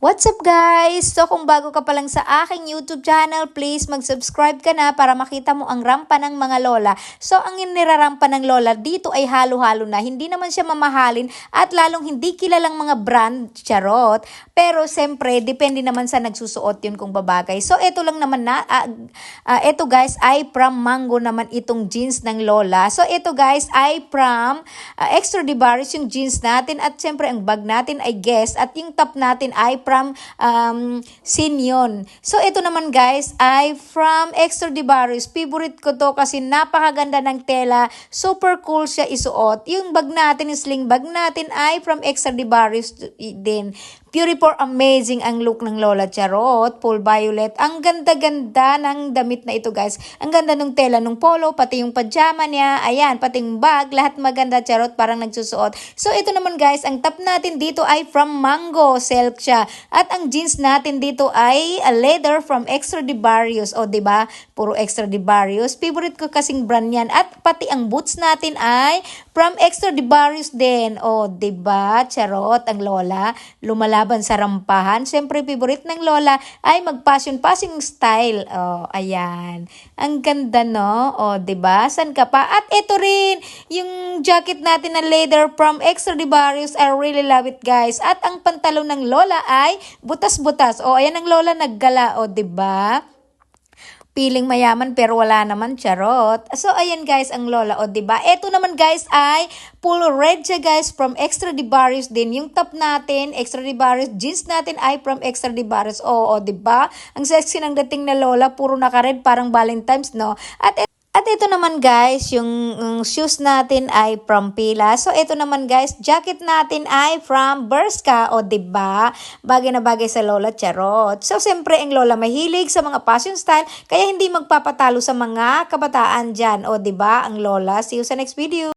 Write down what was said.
What's up guys? So kung bago ka pa lang sa aking YouTube channel, please mag-subscribe ka na para makita mo ang rampa ng mga lola. So ang nirarampa ng lola dito ay halo-halo na. Hindi naman siya mamahalin at lalong hindi kilalang mga brand, charot. Pero siyempre, depende naman sa nagsusuot yun kung babagay. So ito lang naman na, ito guys ay from Mango naman itong jeans ng lola. So ito guys ay from Extra Dibaris yung jeans natin at siyempre ang bag natin ay Guess at yung top natin ay from Sinyon. So ito naman guys ay from Extra Dibaris. Favorite ko to kasi napakaganda ng tela. Super cool siya isuot. Yung bag natin, yung sling bag natin ay from Extra Dibaris din. Pure amazing ang look ng Lola, charot. Full violet. Ang ganda-ganda ng damit na ito guys. Ang ganda ng tela ng polo, pati yung pajama niya. Ayan, pati yung bag. Lahat maganda, charot. Parang nagsusuot. So ito naman guys, ang top natin dito ay from Mango. Silk siya. At ang jeans natin dito ay a leather from Extra Dibaris. O diba? Puro Extra Dibaris. Favorite ko kasing brand yan. At pati ang boots natin ay from Extra Dibaris din. O diba? Charot ang Lola. Lumalaban sa rampahan. Siyempre, favorite ng Lola ay mag-passion-passing style. O, ayan. Ang ganda, no? O, diba? San ka pa? At ito rin, yung jacket natin na leather from Extra Dibaris. I really love it, guys. At ang pantalon ng Lola ay butas-butas. O, ayan ang Lola naggala. O, diba? Piling mayaman pero wala naman, charot. So ayan guys ang Lola, o diba? Ito naman guys ay full red siya guys from Extra Dibaris din. Yung top natin, Extra Dibaris, jeans natin ay from Extra Dibaris. O diba? Ang sexy ng dating na Lola, puro naka-red parang Valentine's, no? At ito naman guys, yung shoes natin ay from Pila. So ito naman guys, jacket natin ay from Bershka. O diba? Bagay na bagay sa Lola, charot. So siyempre ang Lola mahilig sa mga fashion style, kaya hindi magpapatalo sa mga kabataan dyan. O diba ang Lola? See you sa next video.